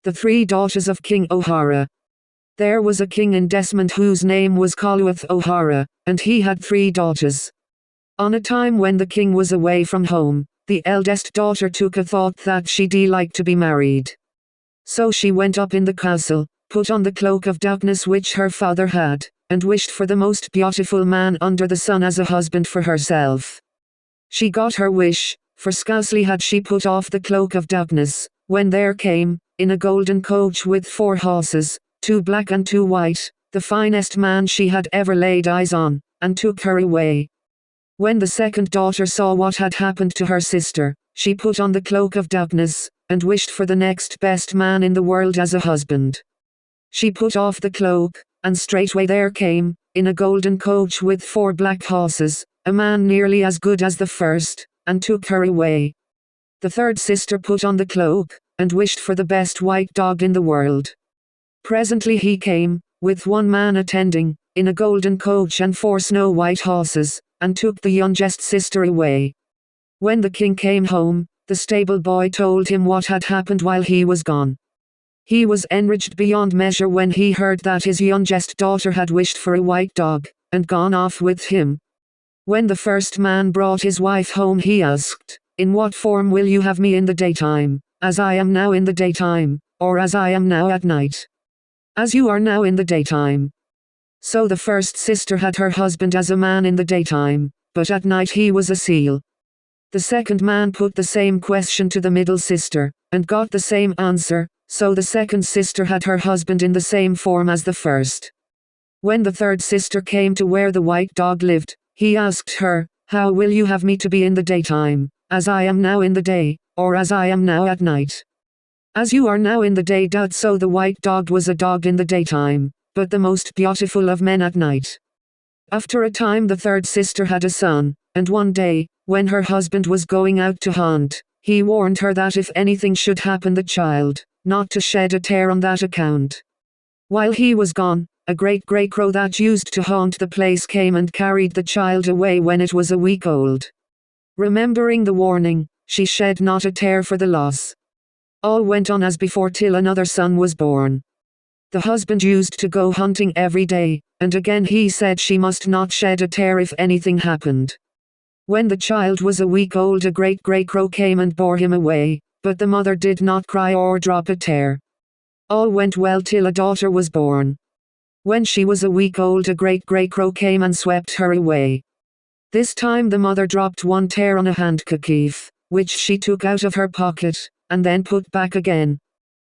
The three daughters of King O'Hara. There was a king in Desmond whose name was Tuatha O'Hara, and he had 3 daughters. On a time when the king was away from home, the eldest daughter took a thought that she'd like to be married. So she went up in the castle, put on the cloak of darkness which her father had, and wished for the most beautiful man under the sun as a husband for herself. She got her wish, for scarcely had she put off the cloak of darkness, when there came, in a golden coach with 4 horses, 2 black and 2 white, the finest man she had ever laid eyes on, and took her away. When the second daughter saw what had happened to her sister, she put on the cloak of darkness, and wished for the next best man in the world as a husband. She put off the cloak, and straightway there came, in a golden coach with 4 black horses, a man nearly as good as the first, and took her away. The third sister put on the cloak, and wished for the best white dog in the world. Presently he came, with 1 man attending, in a golden coach and 4 snow-white horses, and took the youngest sister away. When the king came home, the stable boy told him what had happened while he was gone. He was enraged beyond measure when he heard that his youngest daughter had wished for a white dog, and gone off with him. When the first man brought his wife home he asked, "In what form will you have me in the daytime, as I am now in the daytime, or as I am now at night?" "As you are now in the daytime." So the first sister had her husband as a man in the daytime, but at night he was a seal. The second man put the same question to the middle sister, and got the same answer, so the second sister had her husband in the same form as the first. When the third sister came to where the white dog lived, he asked her, "How will you have me to be in the daytime, as I am now in the day, or as I am now at night?" "As you are now in the day." So the white dog was a dog in the daytime, but the most beautiful of men at night. After a time the third sister had a son, and one day, when her husband was going out to hunt, he warned her that if anything should happen the child, not to shed a tear on that account. While he was gone, a great grey crow that used to haunt the place came and carried the child away when it was a week old. Remembering the warning, she shed not a tear for the loss. All went on as before till another son was born. The husband used to go hunting every day, and again he said she must not shed a tear if anything happened. When the child was a week old a great grey crow came and bore him away, but the mother did not cry or drop a tear. All went well till a daughter was born. When she was a week old a great grey crow came and swept her away. This time the mother dropped 1 tear on a handkerchief, which she took out of her pocket, and then put back again.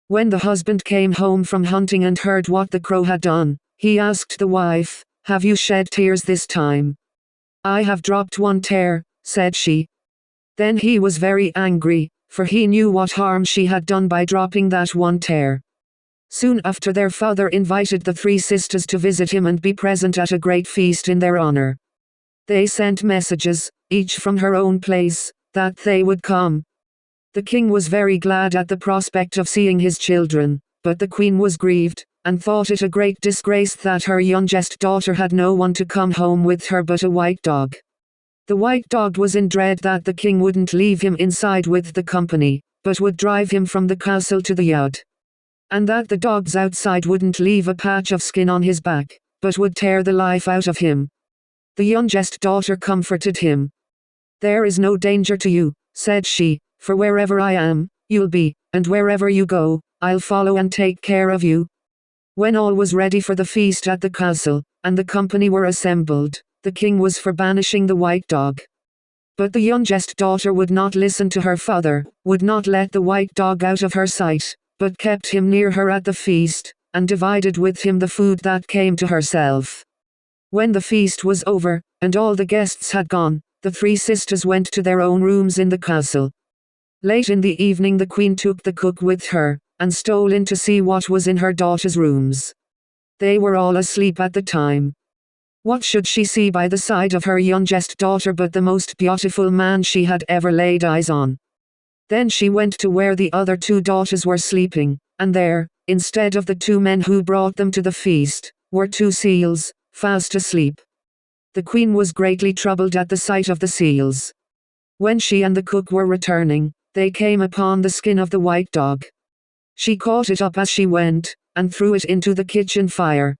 When the husband came home from hunting and heard what the crow had done, he asked the wife, "Have you shed tears this time?" "I have dropped 1 tear," said she. Then he was very angry, for he knew what harm she had done by dropping that 1 tear. Soon after their father invited the 3 sisters to visit him and be present at a great feast in their honor. They sent messages, each from her own place, that they would come. The king was very glad at the prospect of seeing his children, but the queen was grieved, and thought it a great disgrace that her youngest daughter had no one to come home with her but a white dog. The white dog was in dread that the king wouldn't leave him inside with the company, but would drive him from the castle to the yard. And that the dogs outside wouldn't leave a patch of skin on his back, but would tear the life out of him. The youngest daughter comforted him. "There is no danger to you," said she, "for wherever I am, you'll be, and wherever you go, I'll follow and take care of you." When all was ready for the feast at the castle, and the company were assembled, the king was for banishing the white dog. But the youngest daughter would not listen to her father, would not let the white dog out of her sight, but kept him near her at the feast, and divided with him the food that came to herself. When the feast was over, and all the guests had gone, the 3 sisters went to their own rooms in the castle. Late in the evening the queen took the cook with her, and stole in to see what was in her daughters' rooms. They were all asleep at the time. What should she see by the side of her youngest daughter but the most beautiful man she had ever laid eyes on? Then she went to where the other 2 daughters were sleeping, and there, instead of the 2 men who brought them to the feast, were 2 seals, fast asleep. The queen was greatly troubled at the sight of the seals. When she and the cook were returning, they came upon the skin of the white dog. She caught it up as she went, and threw it into the kitchen fire.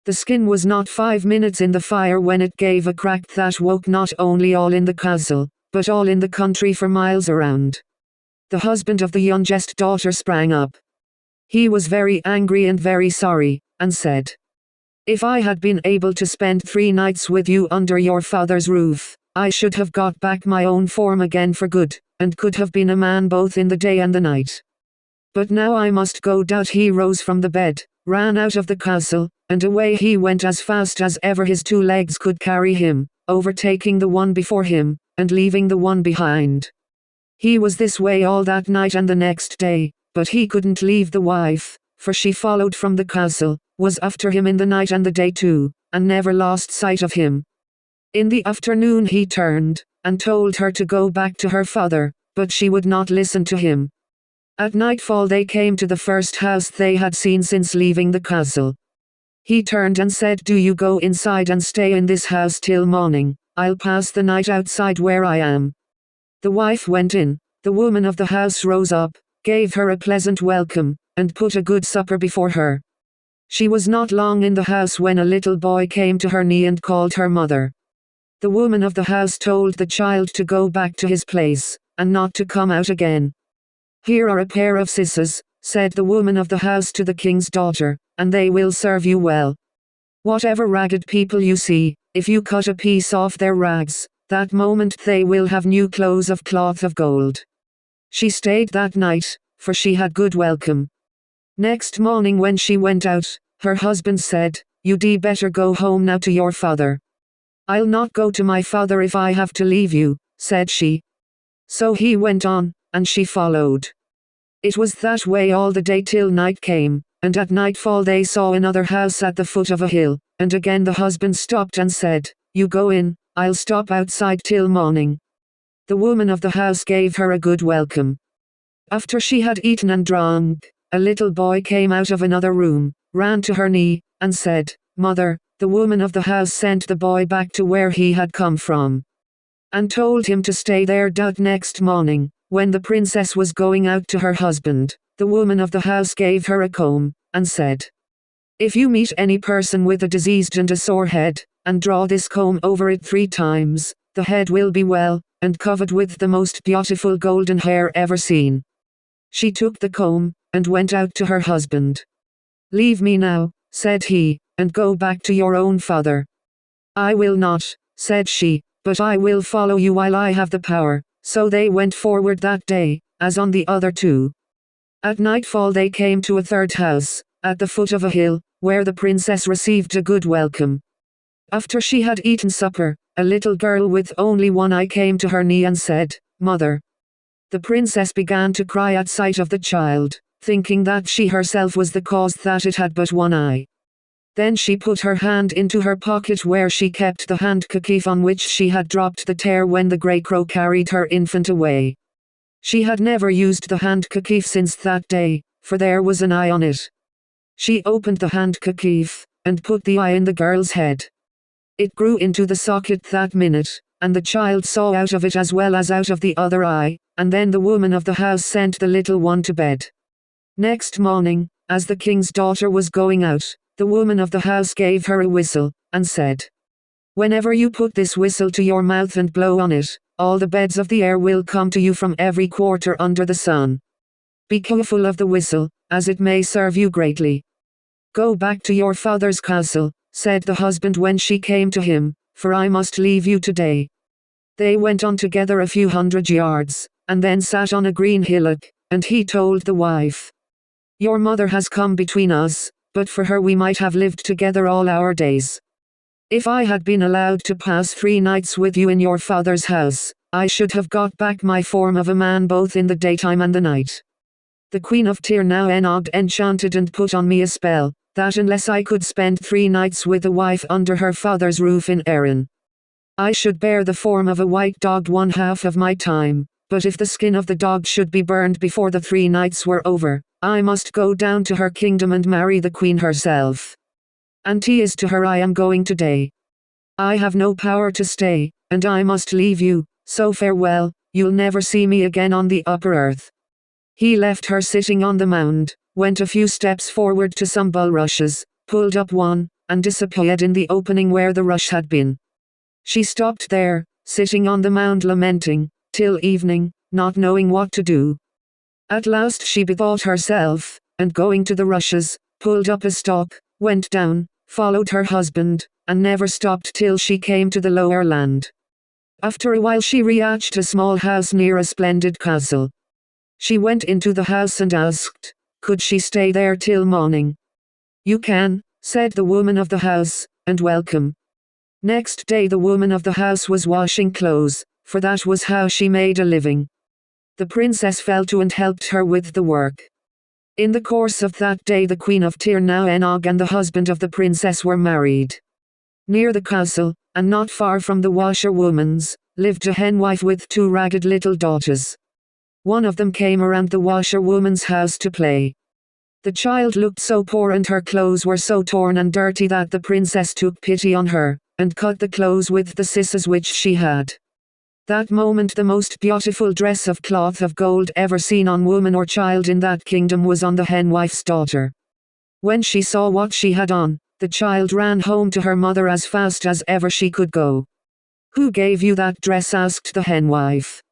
The skin was not 5 minutes in the fire when it gave a crack that woke not only all in the castle, but all in the country for miles around. The husband of the youngest daughter sprang up. He was very angry and very sorry, and said, "If I had been able to spend 3 nights with you under your father's roof, I should have got back my own form again for good, and could have been a man both in the day and the night. But now I must go down." He rose from the bed, ran out of the castle, and away he went as fast as ever his 2 legs could carry him, overtaking the one before him, and leaving the one behind. He was this way all that night and the next day, but he couldn't leave the wife, for she followed from the castle, was after him in the night and the day too, and never lost sight of him. In the afternoon he turned, and told her to go back to her father, but she would not listen to him. At nightfall they came to the first house they had seen since leaving the castle. He turned and said, "Do you go inside and stay in this house till morning, I'll pass the night outside where I am." The wife went in, the woman of the house rose up, gave her a pleasant welcome, and put a good supper before her. She was not long in the house when a little boy came to her knee and called her mother. The woman of the house told the child to go back to his place, and not to come out again. "Here are a pair of scissors," said the woman of the house to the king's daughter, "and they will serve you well. Whatever ragged people you see, if you cut a piece off their rags, that moment they will have new clothes of cloth of gold." She stayed that night, for she had good welcome. Next morning when she went out, her husband said, "You'd better go home now to your father." "I'll not go to my father if I have to leave you," said she. So he went on, and she followed. It was that way all the day till night came, and at nightfall they saw another house at the foot of a hill, and again the husband stopped and said, "You go in, I'll stop outside till morning." The woman of the house gave her a good welcome. After she had eaten and drunk, a little boy came out of another room, ran to her knee, and said, "Mother." The woman of the house sent the boy back to where he had come from, and told him to stay there. Next morning, when the princess was going out to her husband, the woman of the house gave her a comb, and said, "If you meet any person with a diseased and a sore head, and draw this comb over it 3 times, the head will be well, and covered with the most beautiful golden hair ever seen." She took the comb, and went out to her husband. "Leave me now," said he, "and go back to your own father." "I will not," said she, "but I will follow you while I have the power." So they went forward that day, as on the other 2. At nightfall they came to a 3rd house, at the foot of a hill, where the princess received a good welcome. After she had eaten supper, a little girl with only one eye came to her knee and said, "Mother." The princess began to cry at sight of the child, thinking that she herself was the cause that it had but one eye. Then she put her hand into her pocket where she kept the handkerchief on which she had dropped the tear when the grey crow carried her infant away. She had never used the handkerchief since that day, for there was an eye on it. She opened the handkerchief, and put the eye in the girl's head. It grew into the socket that minute, and the child saw out of it as well as out of the other eye, and then the woman of the house sent the little one to bed. Next morning, as the king's daughter was going out, the woman of the house gave her a whistle, and said, "Whenever you put this whistle to your mouth and blow on it, all the beds of the air will come to you from every quarter under the sun. Be careful of the whistle, as it may serve you greatly." "Go back to your father's castle," said the husband when she came to him, "for I must leave you today." They went on together a few 100 yards, and then sat on a green hillock, and he told the wife, "Your mother has come between us, but for her we might have lived together all our days. If I had been allowed to pass 3 nights with you in your father's house, I should have got back my form of a man both in the daytime and the night. The Queen of Tyr now enchanted and put on me a spell, that unless I could spend 3 nights with a wife under her father's roof in Érenn, I should bear the form of a white dog 1/2 of my time, but if the skin of the dog should be burned before the 3 nights were over, I must go down to her kingdom and marry the queen herself. And 'tis to her I am going today. I have no power to stay, and I must leave you, so farewell, you'll never see me again on the upper earth." He left her sitting on the mound, went a few steps forward to some bulrushes, pulled up one, and disappeared in the opening where the rush had been. She stopped there, sitting on the mound lamenting, till evening, not knowing what to do. At last she bethought herself, and going to the rushes, pulled up a stalk, went down, followed her husband, and never stopped till she came to the lower land. After a while she reached a small house near a splendid castle. She went into the house and asked, could she stay there till morning? You can, said the woman of the house, and welcome. Next day the woman of the house was washing clothes, for that was how she made a living. The princess fell to and helped her with the work. In the course of that day the Queen of Tir na Enog and the husband of the princess were married. Near the castle, and not far from the washerwoman's, lived a henwife with 2 ragged little daughters. One of them came around the washerwoman's house to play. The child looked so poor and her clothes were so torn and dirty that the princess took pity on her, and cut the clothes with the scissors which she had. That moment the most beautiful dress of cloth of gold ever seen on woman or child in that kingdom was on the henwife's daughter. When she saw what she had on, the child ran home to her mother as fast as ever she could go. Who gave you that dress? Asked the henwife.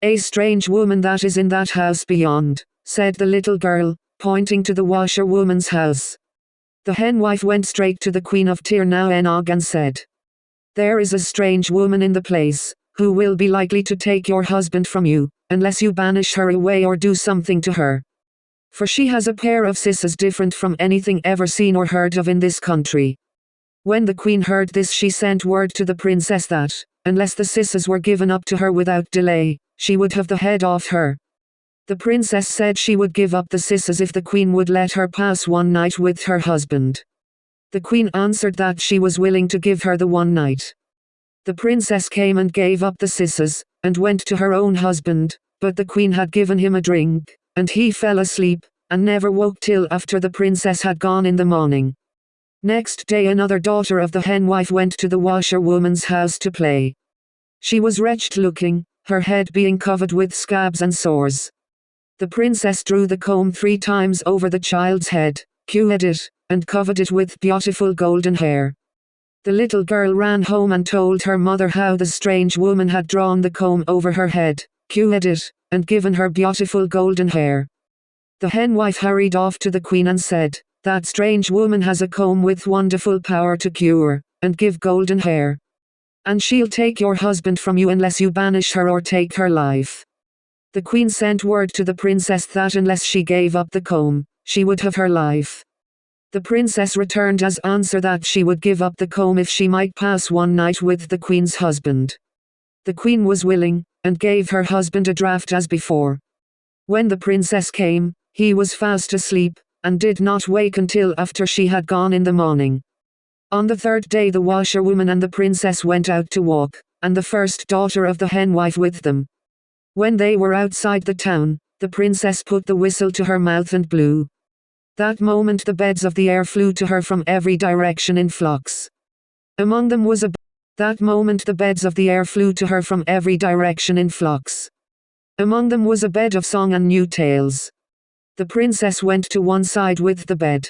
A strange woman that is in that house beyond, said the little girl, pointing to the washerwoman's house. The henwife went straight to the Queen of Tir na Enog and said, there is a strange woman in the place, who will be likely to take your husband from you, unless you banish her away or do something to her. For she has a pair of scissors different from anything ever seen or heard of in this country. When the queen heard this she sent word to the princess that, unless the scissors were given up to her without delay, she would have the head off her. The princess said she would give up the scissors if the queen would let her pass one night with her husband. The queen answered that she was willing to give her the one night. The princess came and gave up the scissors, and went to her own husband, but the queen had given him a drink, and he fell asleep, and never woke till after the princess had gone in the morning. Next day another daughter of the henwife went to the washerwoman's house to play. She was wretched looking, her head being covered with scabs and sores. The princess drew the comb 3 times over the child's head, queued it, and covered it with beautiful golden hair. The little girl ran home and told her mother how the strange woman had drawn the comb over her head, queued it, and given her beautiful golden hair. The henwife hurried off to the queen and said, that strange woman has a comb with wonderful power to cure, and give golden hair. And she'll take your husband from you unless you banish her or take her life. The queen sent word to the princess that unless she gave up the comb, she would have her life. The princess returned as answer that she would give up the comb if she might pass one night with the queen's husband. The queen was willing, and gave her husband a draught as before. When the princess came, he was fast asleep, and did not wake until after she had gone in the morning. On the 3rd day the washerwoman and the princess went out to walk, and the first daughter of the henwife with them. When they were outside the town, the princess put the whistle to her mouth and blew. That moment the beds of the air flew to her from every direction in flocks. Among them was That moment the beds of the air flew to her from every direction in flocks. Among them was a bed of song and new tales. The princess went to one side with the bed.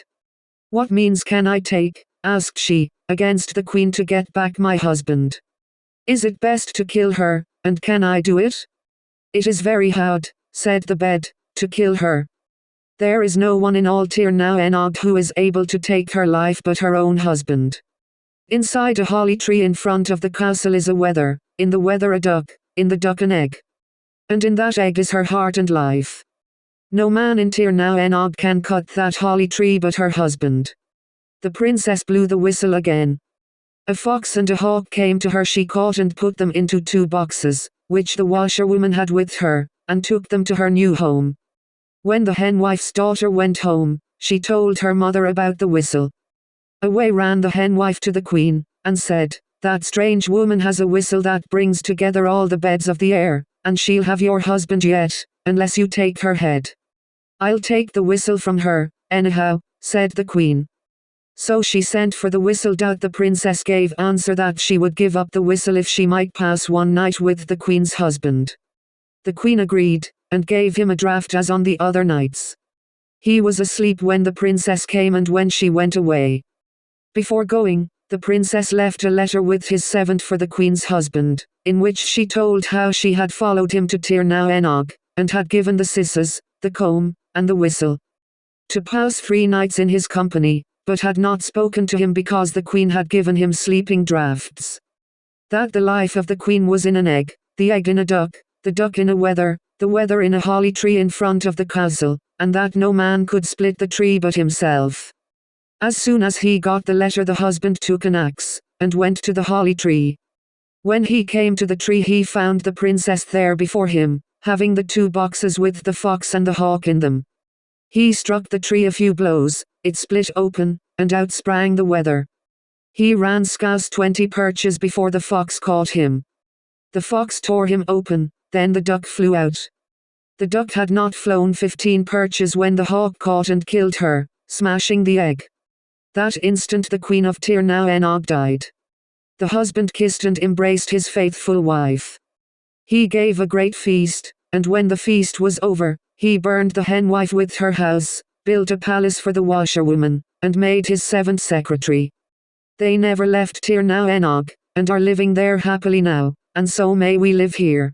What means can I take, asked she, against the queen to get back my husband? Is it best to kill her, and can I do it? It is very hard, said the bed, to kill her. There is no one in all Tir na Enog who is able to take her life but her own husband. Inside a holly tree in front of the castle is a wether, in the wether a duck, in the duck an egg. And in that egg is her heart and life. No man in Tir na Enog can cut that holly tree but her husband. The princess blew the whistle again. A fox and a hawk came to her. She caught and put them into 2 boxes, which the washerwoman had with her, and took them to her new home. When the henwife's daughter went home, she told her mother about the whistle. Away ran the henwife to the queen, and said, that strange woman has a whistle that brings together all the beds of the air, and she'll have your husband yet, unless you take her head. I'll take the whistle from her, anyhow, said the queen. So she sent for the whistle. The princess gave answer that she would give up the whistle if she might pass one night with the queen's husband. The queen agreed, and gave him a draught as on the other nights. He was asleep when the princess came and when she went away. Before going, the princess left a letter with his servant for the queen's husband, in which she told how she had followed him to Tir na Enog, and had given the scissors, the comb, and the whistle, to pass 3 nights in his company, but had not spoken to him because the queen had given him sleeping draughts. That the life of the queen was in an egg, the egg in a duck, the duck in a wether, the wether in a holly tree in front of the castle, and that no man could split the tree but himself. As soon as he got the letter, the husband took an axe, and went to the holly tree. When he came to the tree, he found the princess there before him, having the 2 boxes with the fox and the hawk in them. He struck the tree a few blows, it split open, and out sprang the wether. He ran scarce 20 perches before the fox caught him. The fox tore him open, then the duck flew out. The duck had not flown 15 perches when the hawk caught and killed her, smashing the egg. That instant the queen of Tir na Enog died. The husband kissed and embraced his faithful wife. He gave a great feast, and when the feast was over, he burned the henwife with her house, built a palace for the washerwoman, and made his servant secretary. They never left Tir na Enog, and are living there happily now, and so may we live here.